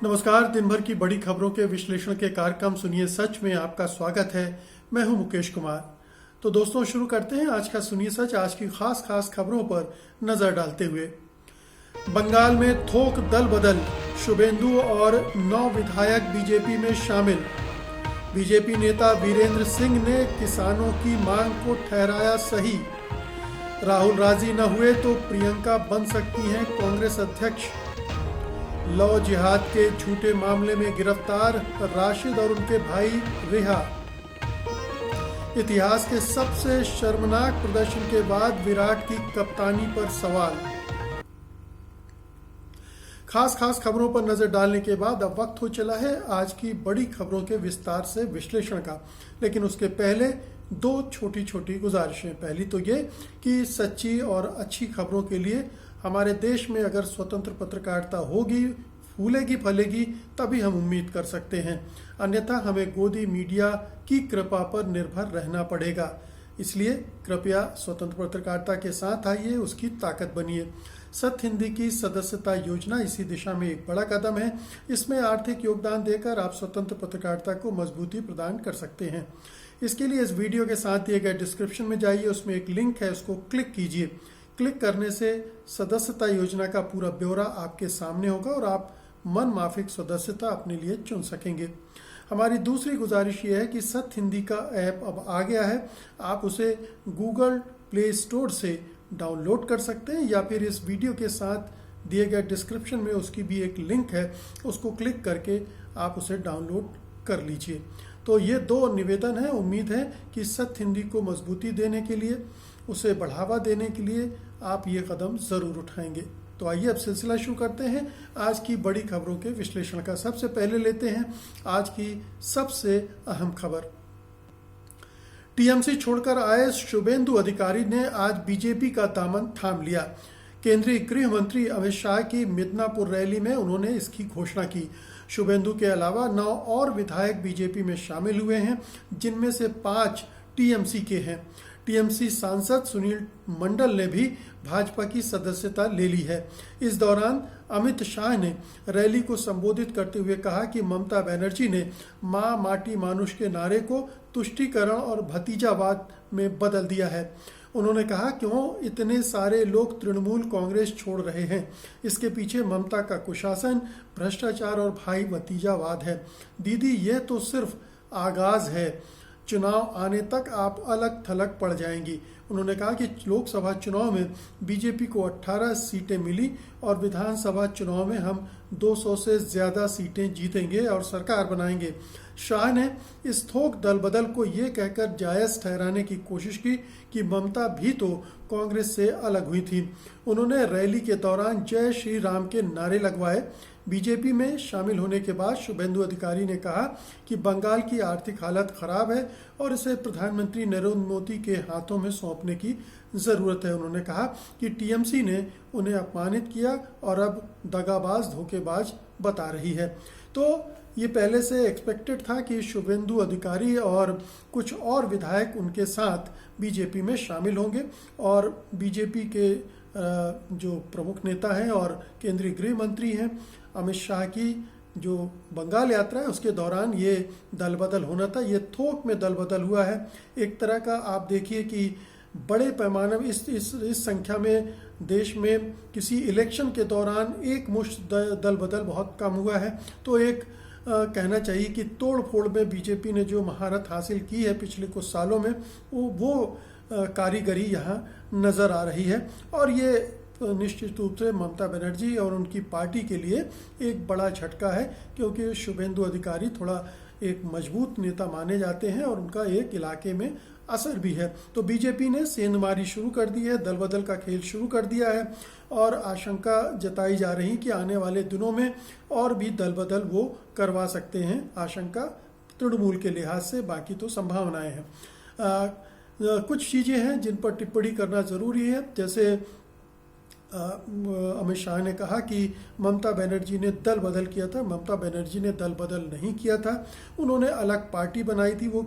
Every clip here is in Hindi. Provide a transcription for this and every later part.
नमस्कार। दिन भर की बड़ी खबरों के विश्लेषण के कार्यक्रम सुनिए सच में आपका स्वागत है। मैं हूं मुकेश कुमार। तो दोस्तों, शुरू करते हैं आज का सुनिए सच। आज की खास खबरों पर नजर डालते हुए, बंगाल में थोक दल बदल, शुभेंदु और 9 विधायक बीजेपी में शामिल। बीजेपी नेता वीरेंद्र सिंह ने किसानों की मांग को ठहराया सही। राहुल राजी न हुए तो प्रियंका बन सकती हैं कांग्रेस अध्यक्ष। लव जिहाद के झूठे मामले में गिरफ्तार राशिद और उनके भाई रिहा। इतिहास के सबसे शर्मनाक प्रदर्शन के बाद विराट की कप्तानी पर सवाल। खास खबरों पर नजर डालने के बाद अब वक्त हो चला है आज की बड़ी खबरों के विस्तार से विश्लेषण का। लेकिन उसके पहले दो छोटी गुजारिशें। पहली तो ये कि सच्ची और अच्छी खबरों के लिए हमारे देश में अगर स्वतंत्र पत्रकारिता होगी, फूलेगी फलेगी, तभी हम उम्मीद कर सकते हैं। अन्यथा हमें गोदी मीडिया की कृपा पर निर्भर रहना पड़ेगा। इसलिए कृपया स्वतंत्र पत्रकारिता के साथ आइए, उसकी ताकत बनिए। सत्य हिंदी की सदस्यता योजना इसी दिशा में एक बड़ा कदम है। इसमें आर्थिक योगदान देकर आप स्वतंत्र पत्रकारिता को मजबूती प्रदान कर सकते हैं। इसके लिए इस वीडियो के साथ दिए गए डिस्क्रिप्शन में जाइए, उसमें एक लिंक है, उसको क्लिक कीजिए। क्लिक करने से सदस्यता योजना का पूरा ब्यौरा आपके सामने होगा और आप मन माफिक सदस्यता अपने लिए चुन सकेंगे। हमारी दूसरी गुजारिश ये है कि सत्य हिंदी का ऐप अब आ गया है। आप उसे गूगल प्ले स्टोर से डाउनलोड कर सकते हैं या फिर इस वीडियो के साथ दिए गए डिस्क्रिप्शन में उसकी भी एक लिंक है, उसको क्लिक करके आप उसे डाउनलोड कर लीजिए। तो ये दो निवेदन है। उम्मीद है कि सत्य हिंदी को मजबूती देने के लिए, उसे बढ़ावा देने के लिए आप ये कदम जरूर उठाएंगे। तो आइए अब सिलसिला शुरू करते हैं आज की बड़ी खबरों के विश्लेषण का। सबसे पहले लेते हैं आज की सबसे अहम खबर। टीएमसी छोड़कर आए शुभेंदु अधिकारी ने आज बीजेपी का दामन थाम लिया। केंद्रीय गृह मंत्री अमित शाह की मिदनापुर रैली में उन्होंने इसकी घोषणा की। शुभेंदु के अलावा 9 और विधायक बीजेपी में शामिल हुए हैं, जिनमें से 5 टीएमसी के हैं। टीएमसी सांसद सुनील मंडल ने भी भाजपा की सदस्यता ले ली है। इस दौरान अमित शाह ने रैली को संबोधित करते हुए कहा कि ममता बनर्जी ने मां माटी मानुष के नारे को तुष्टीकरण और भतीजावाद में बदल दिया है। उन्होंने कहा, क्यों इतने सारे लोग तृणमूल कांग्रेस छोड़ रहे हैं? इसके पीछे ममता का कुशासन, भ्रष्टाचार और भाई भतीजावाद है। दीदी, यह तो सिर्फ आगाज है, चुनाव आने तक आप अलग थलग पड़ जाएंगी। उन्होंने कहा कि लोकसभा चुनाव में बीजेपी को 18 सीटें मिली और विधानसभा चुनाव में हम 200 से ज्यादा सीटें जीतेंगे और सरकार बनाएंगे। शाह ने इस थोक दल बदल को ये कहकर जायज ठहराने की कोशिश की कि ममता भी तो कांग्रेस से अलग हुई थी। उन्होंने रैली के दौरान जय श्री राम के नारे लगवाए। बीजेपी में शामिल होने के बाद शुभेंदु अधिकारी ने कहा कि बंगाल की आर्थिक हालत खराब है और इसे प्रधानमंत्री नरेंद्र मोदी के हाथों में सौंपने की जरूरत है। उन्होंने कहा कि टीएमसी ने उन्हें अपमानित किया और अब दगाबाज धोखेबाज बता रही है। तो ये पहले से एक्सपेक्टेड था कि शुभेंदु अधिकारी और कुछ और विधायक उनके साथ बीजेपी में शामिल होंगे और बीजेपी के जो प्रमुख नेता हैं और केंद्रीय गृह मंत्री हैं अमित शाह की जो बंगाल यात्रा है उसके दौरान ये दल बदल होना था। ये थोक में दल बदल हुआ है एक तरह का। आप देखिए कि बड़े पैमाने में इस संख्या में देश में किसी इलेक्शन के दौरान एक मुश्त दल बदल बहुत कम हुआ है। तो एक कहना चाहिए कि तोड़ फोड़ में बीजेपी ने जो महारत हासिल की है पिछले कुछ सालों में, वो कारीगरी यहाँ नजर आ रही है। और ये निश्चित रूप से ममता बनर्जी और उनकी पार्टी के लिए एक बड़ा झटका है, क्योंकि शुभेंदु अधिकारी थोड़ा एक मजबूत नेता माने जाते हैं और उनका एक इलाके में असर भी है। तो बीजेपी ने सेंधमारी शुरू कर दी है, दल बदल का खेल शुरू कर दिया है और आशंका जताई जा रही कि आने वाले दिनों में और भी दल बदल वो करवा सकते हैं। आशंका तृणमूल के लिहाज से, बाकी तो संभावनाएं हैं। कुछ चीज़ें हैं जिन पर टिप्पणी करना ज़रूरी है। जैसे अमित शाह ने कहा कि ममता बनर्जी ने दल बदल किया था। ममता बनर्जी ने दल बदल नहीं किया था। उन्होंने अलग पार्टी बनाई थी। वो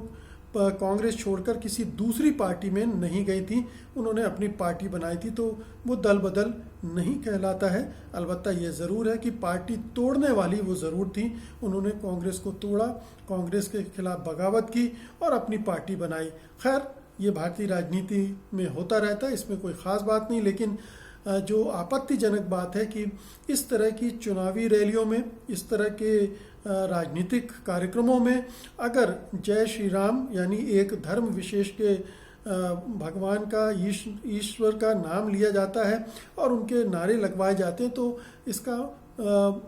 कांग्रेस छोड़कर किसी दूसरी पार्टी में नहीं गई थी, उन्होंने अपनी पार्टी बनाई थी, तो वो दल बदल नहीं कहलाता है। अलबत्ता ये ज़रूर है कि पार्टी तोड़ने वाली वो ज़रूर थी। उन्होंने कांग्रेस को तोड़ा, कांग्रेस के खिलाफ बगावत की और अपनी पार्टी बनाई। खैर, ये भारतीय राजनीति में होता रहता है, इसमें कोई ख़ास बात नहीं। लेकिन जो आपत्तिजनक बात है कि इस तरह की चुनावी रैलियों में, इस तरह के राजनीतिक कार्यक्रमों में अगर जय श्री राम यानी एक धर्म विशेष के भगवान का, ईश्वर का नाम लिया जाता है और उनके नारे लगवाए जाते हैं, तो इसका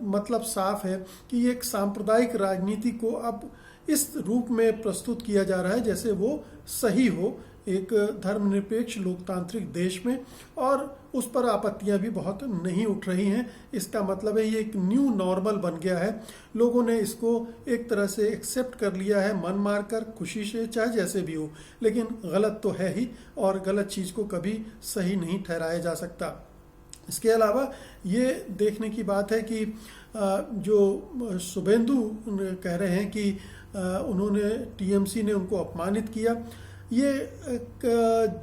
मतलब साफ है कि एक सांप्रदायिक राजनीति को अब इस रूप में प्रस्तुत किया जा रहा है जैसे वो सही हो एक धर्मनिरपेक्ष लोकतांत्रिक देश में, और उस पर आपत्तियां भी बहुत नहीं उठ रही हैं। इसका मतलब है ये एक न्यू नॉर्मल बन गया है। लोगों ने इसको एक तरह से एक्सेप्ट कर लिया है, मन मारकर, खुशी से, चाहे जैसे भी हो। लेकिन गलत तो है ही, और गलत चीज़ को कभी सही नहीं ठहराया जा सकता। इसके अलावा ये देखने की बात है कि जो शुभेंदु कह रहे हैं कि उन्होंने, टीएमसी ने उनको अपमानित किया। ये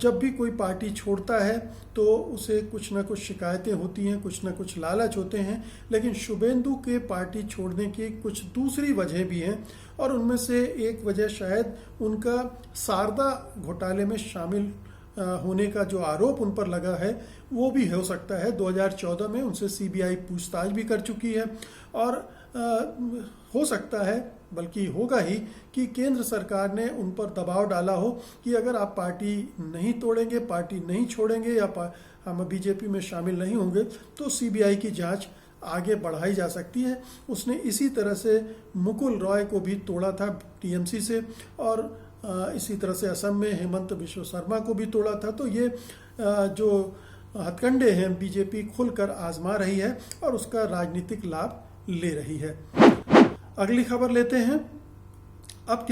जब भी कोई पार्टी छोड़ता है तो उसे कुछ ना कुछ शिकायतें होती हैं, कुछ ना कुछ लालच होते हैं। लेकिन शुभेंदु के पार्टी छोड़ने की कुछ दूसरी वजह भी हैं, और उनमें से एक वजह शायद उनका शारदा घोटाले में शामिल होने का जो आरोप उन पर लगा है वो भी हो सकता है। 2014 में उनसे सीबीआई पूछताछ भी कर चुकी है, और हो सकता है, बल्कि होगा ही, कि केंद्र सरकार ने उन पर दबाव डाला हो कि अगर आप पार्टी नहीं तोड़ेंगे, पार्टी नहीं छोड़ेंगे, या हम बीजेपी में शामिल नहीं होंगे, तो सीबीआई की जांच आगे बढ़ाई जा सकती है। उसने इसी तरह से मुकुल रॉय को भी तोड़ा था टीएमसी से, और इसी तरह से असम में हेमंत बिश्व शर्मा को भी तोड़ा था। तो ये जो हथकंडे हैं बीजेपी खुलकर आजमा रही है और उसका राजनीतिक लाभ ले रही है। अगली खबर लेते हैं। अब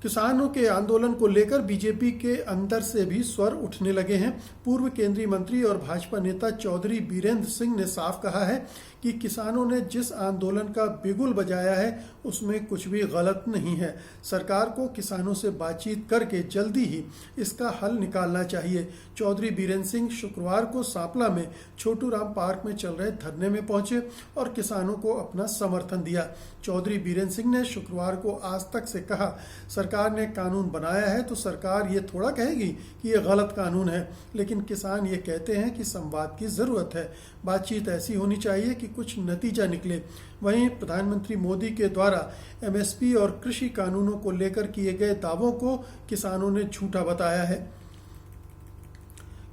किसानों के आंदोलन को लेकर बीजेपी के अंदर से भी स्वर उठने लगे हैं। पूर्व केंद्रीय मंत्री और भाजपा नेता चौधरी बीरेंद्र सिंह ने साफ कहा है कि किसानों ने जिस आंदोलन का बिगुल बजाया है उसमें कुछ भी गलत नहीं है। सरकार को किसानों से बातचीत करके जल्दी ही इसका हल निकालना चाहिए। चौधरी बीरेंद्र सिंह शुक्रवार को सांपला में छोटू राम पार्क में चल रहे धरने में पहुंचे और किसानों को अपना समर्थन दिया। चौधरी बीरेंद्र सिंह ने शुक्रवार को आज तक से कहा, सरकार ने कानून बनाया है तो सरकार ये थोड़ा कहेगी कि ये गलत कानून है, लेकिन किसान ये कहते हैं कि संवाद की ज़रूरत है, बातचीत ऐसी होनी चाहिए कि कुछ नतीजा निकले। वहीं प्रधानमंत्री मोदी के द्वारा एमएसपी और कृषि कानूनों को लेकर किए गए दावों को किसानों ने झूठा बताया है।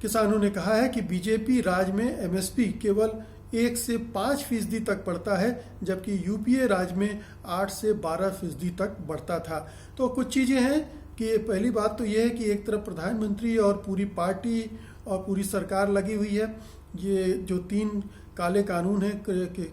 किसानों ने कहा है कि बीजेपी राज में एमएसपी केवल 1 से 5% तक बढ़ता है, जबकि यूपीए राज में 8 से 12% तक बढ़ता था। तो कुछ चीज़ें हैं कि पहली बात तो ये है कि एक तरफ प्रधानमंत्री और पूरी पार्टी और पूरी सरकार लगी हुई है। ये जो 3 काले कानून हैं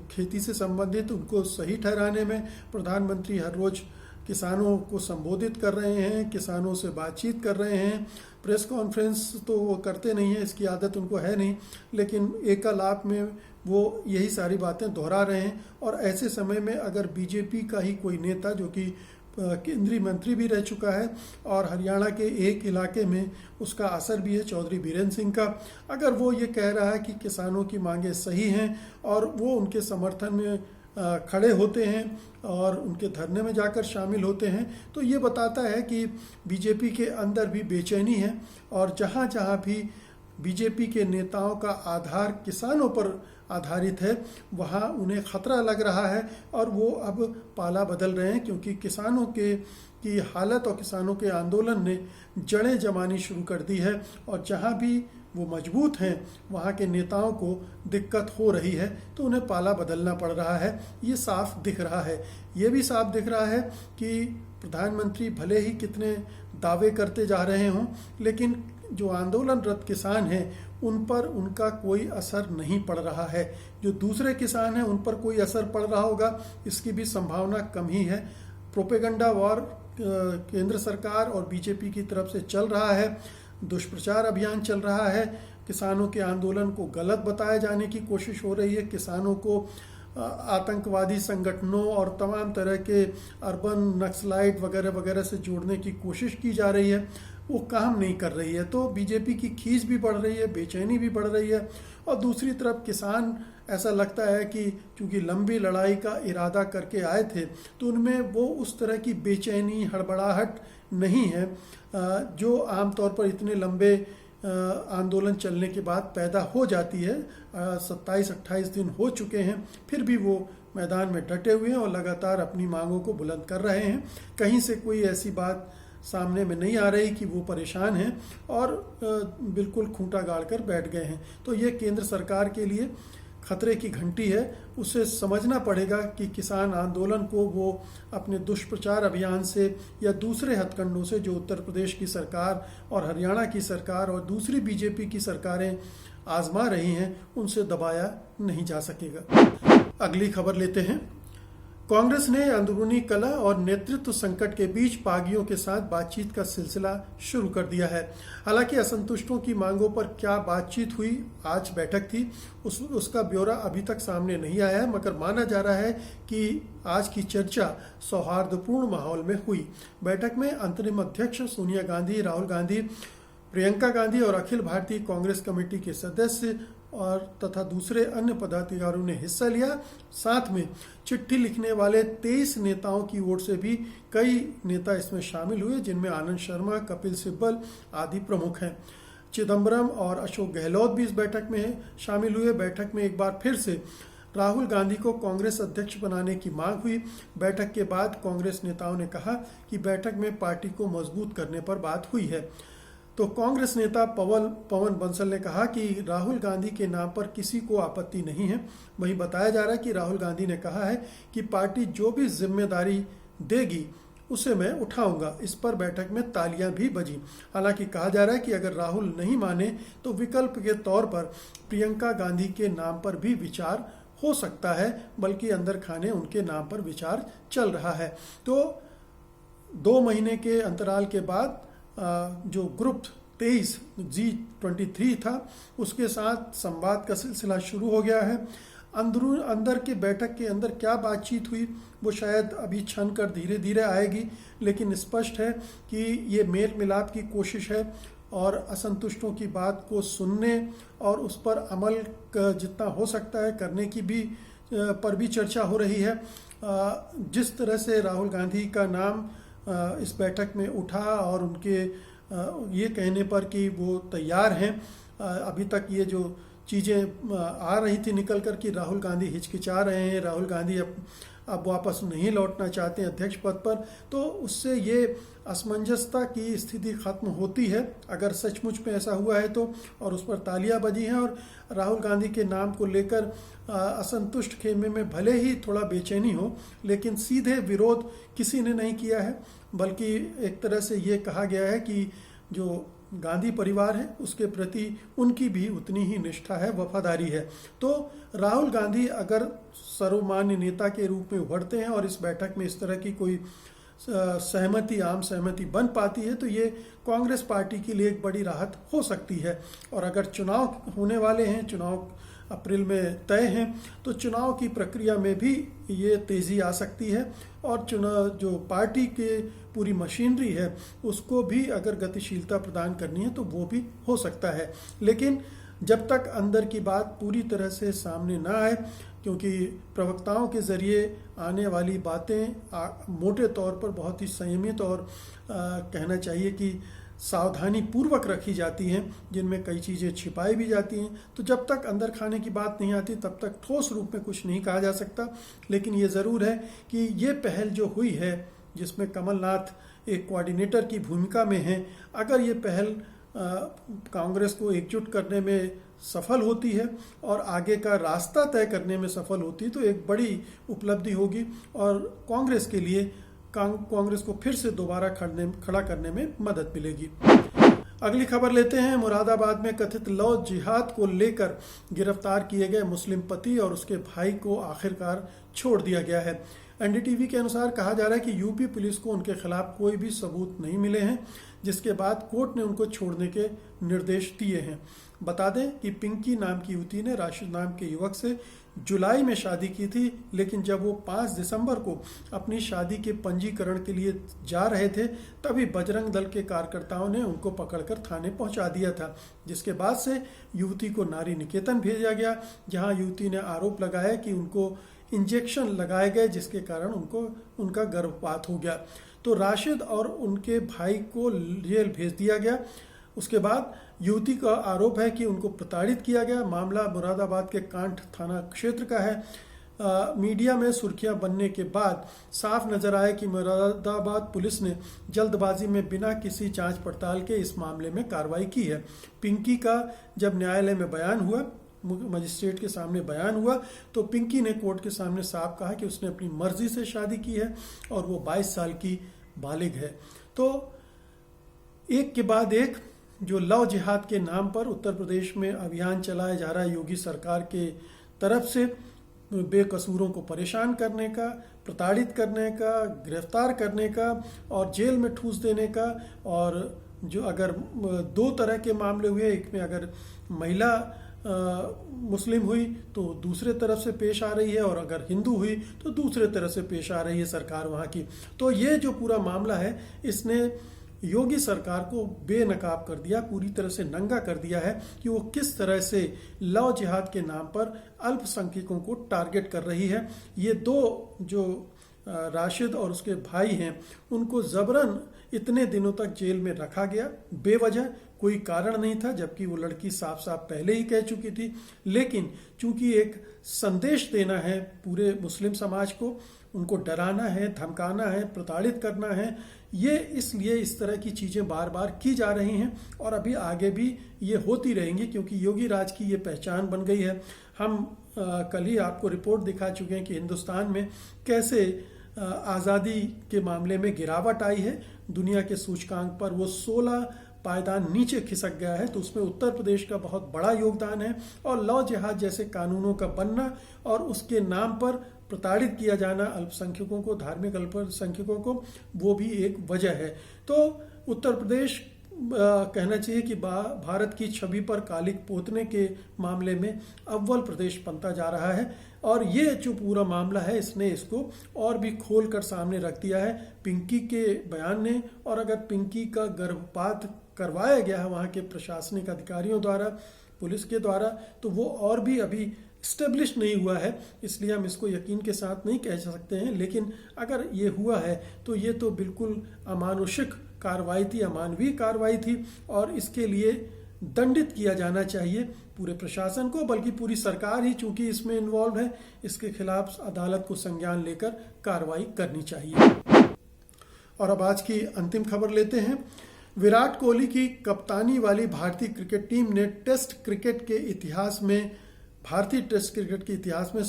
खेती से संबंधित, उनको सही ठहराने में प्रधानमंत्री हर रोज़ किसानों को संबोधित कर रहे हैं, किसानों से बातचीत कर रहे हैं। प्रेस कॉन्फ्रेंस तो वो करते नहीं हैं, इसकी आदत उनको है नहीं, लेकिन एकालाप में वो यही सारी बातें दोहरा रहे हैं। और ऐसे समय में अगर बीजेपी का ही कोई नेता जो कि केंद्रीय मंत्री भी रह चुका है और हरियाणा के एक इलाके में उसका असर भी है चौधरी बीरेंद्र सिंह का, अगर वो ये कह रहा है कि किसानों की मांगें सही हैं और वो उनके समर्थन में खड़े होते हैं और उनके धरने में जाकर शामिल होते हैं, तो ये बताता है कि बीजेपी के अंदर भी बेचैनी है। और जहाँ जहाँ भी बीजेपी के नेताओं का आधार किसानों पर आधारित है, वहाँ उन्हें खतरा लग रहा है और वो अब पाला बदल रहे हैं, क्योंकि किसानों की हालत और किसानों के आंदोलन ने जड़ें जमानी शुरू कर दी है। और जहाँ भी वो मजबूत हैं वहाँ के नेताओं को दिक्कत हो रही है, तो उन्हें पाला बदलना पड़ रहा है। ये साफ दिख रहा है। ये भी साफ दिख रहा है कि प्रधानमंत्री भले ही कितने दावे करते जा रहे हों, लेकिन जो आंदोलनरत किसान हैं उन पर उनका कोई असर नहीं पड़ रहा है। जो दूसरे किसान हैं उन पर कोई असर पड़ रहा होगा, इसकी भी संभावना कम ही है। प्रोपेगेंडा वॉर केंद्र सरकार और बीजेपी की तरफ से चल रहा है, दुष्प्रचार अभियान चल रहा है, किसानों के आंदोलन को गलत बताए जाने की कोशिश हो रही है, किसानों को आतंकवादी संगठनों और तमाम तरह के अर्बन नक्सलाइट वगैरह वगैरह से जोड़ने की कोशिश की जा रही है, वो काम नहीं कर रही है। तो बीजेपी की खींच भी बढ़ रही है, बेचैनी भी बढ़ रही है। और दूसरी तरफ किसान, ऐसा लगता है कि चूंकि लंबी लड़ाई का इरादा करके आए थे तो उनमें वो उस तरह की बेचैनी, हड़बड़ाहट नहीं है जो आमतौर पर इतने लंबे आंदोलन चलने के बाद पैदा हो जाती है। 27-28 दिन हो चुके हैं, फिर भी वो मैदान में डटे हुए हैं और लगातार अपनी मांगों को बुलंद कर रहे हैं। कहीं से कोई ऐसी बात सामने में नहीं आ रही कि वो परेशान हैं और बिल्कुल खूंटा गाड़ कर बैठ गए हैं। तो ये केंद्र सरकार के लिए खतरे की घंटी है। उसे समझना पड़ेगा कि किसान आंदोलन को वो अपने दुष्प्रचार अभियान से या दूसरे हथकंडों से जो उत्तर प्रदेश की सरकार और हरियाणा की सरकार और दूसरी बीजेपी की सरकारें आजमा रही हैं, उनसे दबाया नहीं जा सकेगा। अगली खबर लेते हैं। कांग्रेस ने अंदरूनी कलह और नेतृत्व संकट के बीच बागियों के साथ बातचीत का सिलसिला शुरू कर दिया है। हालांकि असंतुष्टों की मांगों पर क्या बातचीत हुई, आज बैठक थी, उसका ब्यौरा अभी तक सामने नहीं आया है, मगर माना जा रहा है कि आज की चर्चा सौहार्दपूर्ण माहौल में हुई। बैठक में अंतरिम अध्यक्ष सोनिया गांधी, राहुल गांधी, प्रियंका गांधी और अखिल भारतीय कांग्रेस कमेटी के सदस्य और तथा दूसरे अन्य पदाधिकारियों ने हिस्सा लिया। साथ में चिट्ठी लिखने वाले 23 नेताओं की ओर से भी कई नेता इसमें शामिल हुए, जिनमें आनंद शर्मा, कपिल सिब्बल आदि प्रमुख हैं। चिदम्बरम और अशोक गहलोत भी इस बैठक में शामिल हुए। बैठक में एक बार फिर से राहुल गांधी को कांग्रेस अध्यक्ष बनाने की मांग हुई। बैठक के बाद कांग्रेस नेताओं ने कहा कि बैठक में पार्टी को मजबूत करने पर बात हुई है। तो कांग्रेस नेता पवन बंसल ने कहा कि राहुल गांधी के नाम पर किसी को आपत्ति नहीं है। वहीं बताया जा रहा है कि राहुल गांधी ने कहा है कि पार्टी जो भी जिम्मेदारी देगी उसे मैं उठाऊंगा। इस पर बैठक में तालियां भी बजी। हालांकि कहा जा रहा है कि अगर राहुल नहीं माने तो विकल्प के तौर पर प्रियंका गांधी के नाम पर भी विचार हो सकता है, बल्कि अंदर खाने उनके नाम पर विचार चल रहा है। तो 2 महीने के अंतराल के बाद जो ग्रुप 23 G23 था, उसके साथ संवाद का सिलसिला शुरू हो गया है। अंदर के बैठक के अंदर क्या बातचीत हुई वो शायद अभी छन कर धीरे धीरे आएगी, लेकिन स्पष्ट है कि ये मेल मिलाप की कोशिश है और असंतुष्टों की बात को सुनने और उस पर अमल जितना हो सकता है करने की भी पर भी चर्चा हो रही है। जिस तरह से राहुल गांधी का नाम इस बैठक में उठा और उनके ये कहने पर कि वो तैयार हैं, अभी तक ये जो चीज़ें आ रही थी निकल कर कि राहुल गांधी हिचकिचा रहे हैं, राहुल गांधी अब वापस नहीं लौटना चाहते हैं अध्यक्ष पद पर, तो उससे ये असमंजसता की स्थिति खत्म होती है अगर सचमुच में ऐसा हुआ है तो। और उस पर तालियां बजी हैं और राहुल गांधी के नाम को लेकर असंतुष्ट खेमे में भले ही थोड़ा बेचैनी हो, लेकिन सीधे विरोध किसी ने नहीं किया है, बल्कि एक तरह से ये कहा गया है कि जो गांधी परिवार है उसके प्रति उनकी भी उतनी ही निष्ठा है, वफादारी है। तो राहुल गांधी अगर सर्वमान्य नेता के रूप में उभरते हैं और इस बैठक में इस तरह की कोई आम सहमति बन पाती है तो ये कांग्रेस पार्टी के लिए एक बड़ी राहत हो सकती है। और अगर चुनाव होने वाले हैं, चुनाव अप्रैल में तय हैं, तो चुनाव की प्रक्रिया में भी ये तेज़ी आ सकती है और चुनाव जो पार्टी के पूरी मशीनरी है उसको भी अगर गतिशीलता प्रदान करनी है तो वो भी हो सकता है। लेकिन जब तक अंदर की बात पूरी तरह से सामने ना आए, क्योंकि प्रवक्ताओं के ज़रिए आने वाली बातें मोटे तौर पर बहुत ही संयमित और कहना चाहिए कि सावधानी पूर्वक रखी जाती हैं, जिनमें कई चीज़ें छिपाई भी जाती हैं। तो जब तक अंदर खाने की बात नहीं आती तब तक ठोस रूप में कुछ नहीं कहा जा सकता। लेकिन ये ज़रूर है कि ये पहल जो हुई है जिसमें कमलनाथ एक कोऑर्डिनेटर की भूमिका में हैं, अगर ये पहल कांग्रेस को एकजुट करने में सफल होती है और आगे का रास्ता तय करने में सफल होती है तो एक बड़ी उपलब्धि होगी और कांग्रेस के लिए कांग्रेस को फिर से दोबारा खड़ा करने में मदद मिलेगी। अगली खबर लेते हैं। मुरादाबाद में कथित लव जिहाद को लेकर गिरफ्तार किए गए मुस्लिम पति और उसके भाई को आखिरकार छोड़ दिया गया है। एनडीटीवी के अनुसार कहा जा रहा है कि यूपी पुलिस को उनके खिलाफ कोई भी सबूत नहीं मिले हैं, जिसके बाद कोर्ट ने उनको छोड़ने के निर्देश दिए हैं। बता दें कि पिंकी नाम की युवती ने राशिद नाम के युवक से जुलाई में शादी की थी, लेकिन जब वो 5 दिसंबर को अपनी शादी के पंजीकरण के लिए जा रहे थे तभी बजरंग दल के कार्यकर्ताओं ने उनको पकड़कर थाने पहुंचा दिया था, जिसके बाद से युवती को नारी निकेतन भेजा गया, जहां युवती ने आरोप लगाया कि उनको इंजेक्शन लगाए गए, जिसके कारण उनका गर्भपात हो गया। तो राशिद और उनके भाई को जेल भेज दिया गया। उसके बाद युवती का आरोप है कि उनको प्रताड़ित किया गया। मामला मुरादाबाद के कांठ थाना क्षेत्र का है। मीडिया में सुर्खियां बनने के बाद साफ नजर आया कि मुरादाबाद पुलिस ने जल्दबाजी में बिना किसी जांच पड़ताल के इस मामले में कार्रवाई की है। पिंकी का जब न्यायालय में बयान हुआ, मजिस्ट्रेट के सामने बयान हुआ, तो पिंकी ने कोर्ट के सामने साफ कहा कि उसने अपनी मर्जी से शादी की है और वो 22 साल की बालिग है। तो एक के बाद एक जो लव जिहाद के नाम पर उत्तर प्रदेश में अभियान चलाया जा रहा है योगी सरकार के तरफ से, बेकसूरों को परेशान करने का, प्रताड़ित करने का, गिरफ्तार करने का और जेल में ठूस देने का, और जो अगर 2 तरह के मामले हुए, एक में अगर महिला मुस्लिम हुई तो दूसरे तरफ से पेश आ रही है, और अगर हिंदू हुई तो दूसरे तरफ से पेश आ रही है सरकार वहाँ की। तो ये जो पूरा मामला है, इसने योगी सरकार को बेनकाब कर दिया, पूरी तरह से नंगा कर दिया है कि वो किस तरह से लव जिहाद के नाम पर अल्पसंख्यकों को टारगेट कर रही है। ये 2 जो राशिद और उसके भाई हैं, उनको जबरन इतने दिनों तक जेल में रखा गया, बेवजह, कोई कारण नहीं था, जबकि वो लड़की साफ साफ पहले ही कह चुकी थी। लेकिन चूंकि एक संदेश देना है पूरे मुस्लिम समाज को, उनको डराना है, धमकाना है, प्रताड़ित करना है, ये इसलिए इस तरह की चीज़ें बार बार की जा रही हैं और अभी आगे भी ये होती रहेंगी, क्योंकि योगी राज की ये पहचान बन गई है। हम कल ही आपको रिपोर्ट दिखा चुके हैं कि हिंदुस्तान में कैसे आज़ादी के मामले में गिरावट आई है। दुनिया के सूचकांक पर वो 16 पायदान नीचे खिसक गया है, तो उसमें उत्तर प्रदेश का बहुत बड़ा योगदान है। और लव जिहाद जैसे कानूनों का बनना और उसके नाम पर प्रताड़ित किया जाना अल्पसंख्यकों को, धार्मिक अल्पसंख्यकों को, वो भी एक वजह है। तो उत्तर प्रदेश कहना चाहिए कि भारत की छवि पर कालिक पोतने के मामले में अव्वल प्रदेश बनता जा रहा है। और ये जो पूरा मामला है, इसने इसको और भी खोल कर सामने रख दिया है पिंकी के बयान ने। और अगर पिंकी का गर्भपात करवाया गया है वहाँ के प्रशासनिक अधिकारियों द्वारा, पुलिस के द्वारा, तो वो और भी अभी स्टेब्लिश नहीं हुआ है, इसलिए हम इसको यकीन के साथ नहीं कह सकते हैं। लेकिन अगर ये हुआ है तो ये तो बिल्कुल अमानुषिक कार्रवाई थी, अमानवीय कार्रवाई थी, और इसके लिए दंडित किया जाना चाहिए पूरे प्रशासन को, बल्कि पूरी सरकार ही चूंकि इसमें इन्वॉल्व है, इसके खिलाफ अदालत को संज्ञान लेकर कार्रवाई करनी चाहिए। और अब आज की अंतिम खबर लेते हैं। विराट कोहली की कप्तानी वाली भारतीय क्रिकेट टीम ने भारतीय टेस्ट क्रिकेट के इतिहास में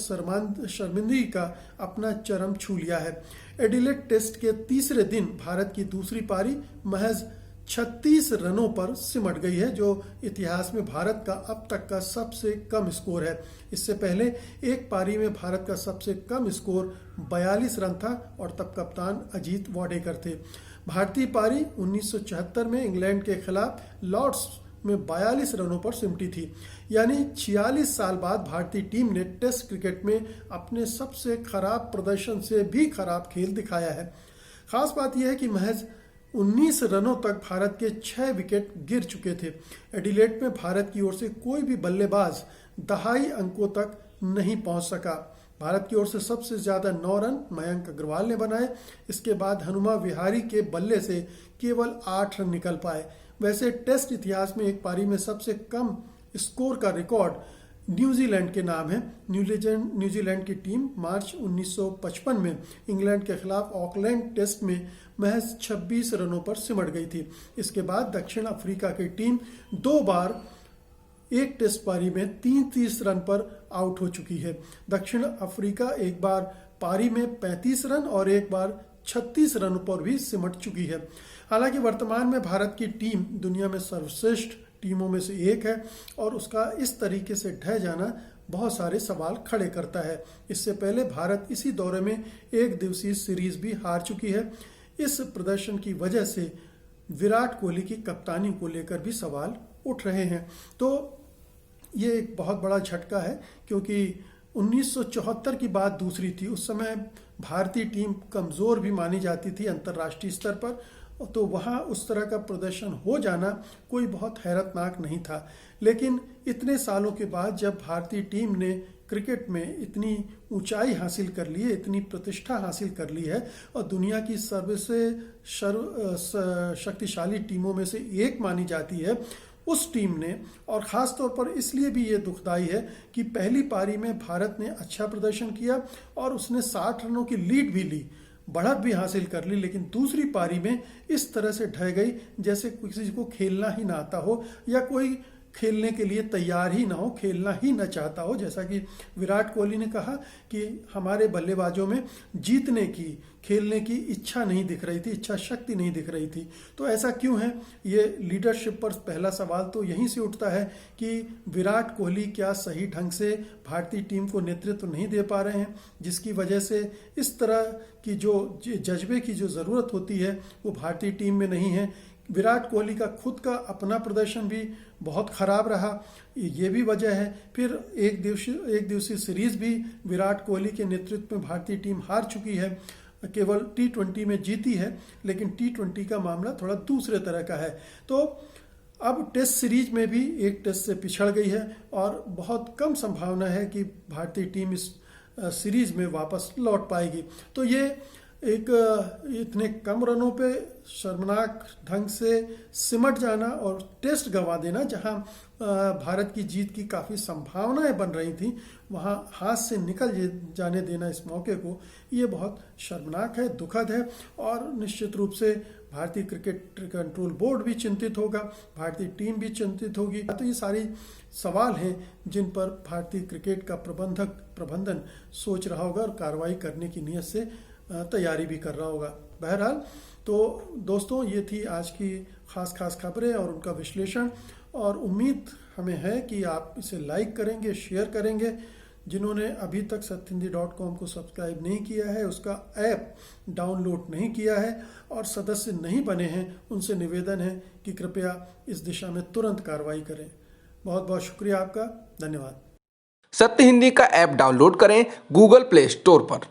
शर्मिंदगी का अपना चरम छू लिया है। एडिलेड टेस्ट के तीसरे दिन भारत की दूसरी पारी महज 36 रनों पर सिमट गई है, जो इतिहास में भारत का अब तक का सबसे कम स्कोर है। इससे पहले एक पारी में भारत का सबसे कम स्कोर 42 रन था और तब कप्तान अजीत वाडेकर थे। भारतीय पारी 1974 में इंग्लैंड के खिलाफ लॉर्ड्स में 42 रनों पर सिमटी थी। यानी 46 साल बाद भारतीय टीम ने टेस्ट क्रिकेट में अपने सबसे खराब प्रदर्शन से भी खराब खेल दिखाया है। खास बात यह है कि महज 19 रनों तक भारत के 6 विकेट गिर चुके थे। एडिलेड में भारत की ओर से कोई भी बल्लेबाज दहाई अंकों तक नहीं पहुंच सका। भारत की ओर से सबसे ज्यादा 9 रन मयंक अग्रवाल ने बनाए। इसके बाद हनुमा विहारी के बल्ले से केवल 8 रन निकल पाए। वैसे टेस्ट इतिहास में एक पारी में सबसे कम स्कोर का रिकॉर्ड न्यूजीलैंड के नाम है। न्यूजीलैंड की टीम मार्च 1955 में इंग्लैंड के खिलाफ ऑकलैंड टेस्ट में महज 26 रनों पर सिमट गई थी। इसके बाद दक्षिण अफ्रीका की टीम 2 बार एक टेस्ट पारी में 33 रन पर आउट हो चुकी है। दक्षिण अफ्रीका एक बार पारी में 35 रन और एक बार 36 रनों पर भी सिमट चुकी है। हालांकि वर्तमान में भारत की टीम दुनिया में सर्वश्रेष्ठ टीमों में से एक है और उसका इस तरीके से ढह जाना बहुत सारे सवाल खड़े करता है। इससे पहले भारत इसी दौरे में एक दिवसीय सीरीज भी हार चुकी है। इस प्रदर्शन की वजह से विराट कोहली की कप्तानी को लेकर भी सवाल उठ रहे हैं। तो ये एक बहुत बड़ा झटका है, क्योंकि 1974 की बात दूसरी थी। उस समय भारतीय टीम कमज़ोर भी मानी जाती थी अंतर्राष्ट्रीय स्तर पर, तो वहाँ उस तरह का प्रदर्शन हो जाना कोई बहुत हैरतनाक नहीं था। लेकिन इतने सालों के बाद जब भारतीय टीम ने क्रिकेट में इतनी ऊंचाई हासिल कर ली है, इतनी प्रतिष्ठा हासिल कर ली है और दुनिया की शक्तिशाली टीमों में से एक मानी जाती है, उस टीम ने, और ख़ास तौर पर इसलिए भी ये दुखदाई है कि पहली पारी में भारत ने अच्छा प्रदर्शन किया और उसने 60 रनों की लीड भी ली, बढ़त भी हासिल कर ली, लेकिन दूसरी पारी में इस तरह से ढह गई जैसे किसी को खेलना ही ना आता हो या कोई खेलने के लिए तैयार ही ना हो, खेलना ही ना चाहता हो। जैसा कि विराट कोहली ने कहा कि हमारे बल्लेबाजों में जीतने की, खेलने की इच्छा नहीं दिख रही थी, इच्छा शक्ति नहीं दिख रही थी। तो ऐसा क्यों है? ये लीडरशिप पर पहला सवाल तो यहीं से उठता है कि विराट कोहली क्या सही ढंग से भारतीय टीम को नेतृत्व नहीं दे पा रहे हैं, जिसकी वजह से इस तरह की जो जज्बे की जो ज़रूरत होती है वो भारतीय टीम में नहीं है। विराट कोहली का खुद का अपना प्रदर्शन भी बहुत ख़राब रहा, ये भी वजह है। फिर एक दिवसीय सीरीज़ भी विराट कोहली के नेतृत्व में भारतीय टीम हार चुकी है, केवल T20 में जीती है, लेकिन T20 का मामला थोड़ा दूसरे तरह का है। तो अब टेस्ट सीरीज में भी एक टेस्ट से पिछड़ गई है और बहुत कम संभावना है कि भारतीय टीम इस सीरीज में वापस लौट पाएगी। तो ये एक इतने कम रनों पे शर्मनाक ढंग से सिमट जाना और टेस्ट गंवा देना, जहां भारत की जीत की काफ़ी संभावनाएं बन रही थी, वहां हाथ से निकल जाने देना इस मौके को, ये बहुत शर्मनाक है, दुखद है। और निश्चित रूप से भारतीय क्रिकेट कंट्रोल बोर्ड भी चिंतित होगा, भारतीय टीम भी चिंतित होगी। तो ये सारी सवाल हैं जिन पर भारतीय क्रिकेट का प्रबंधन सोच रहा होगा और कार्रवाई करने की नीयत से तैयारी भी कर रहा होगा। बहरहाल, तो दोस्तों, ये थी आज की खास खबरें और उनका विश्लेषण, और उम्मीद हमें है कि आप इसे लाइक करेंगे, शेयर करेंगे। जिन्होंने अभी तक satyhindi.com को सब्सक्राइब नहीं किया है, उसका ऐप डाउनलोड नहीं किया है और सदस्य नहीं बने हैं, उनसे निवेदन है कि कृपया इस दिशा में तुरंत कार्रवाई करें। बहुत बहुत शुक्रिया आपका, धन्यवाद। सत्य हिंदी का ऐप डाउनलोड करें गूगल प्ले स्टोर पर।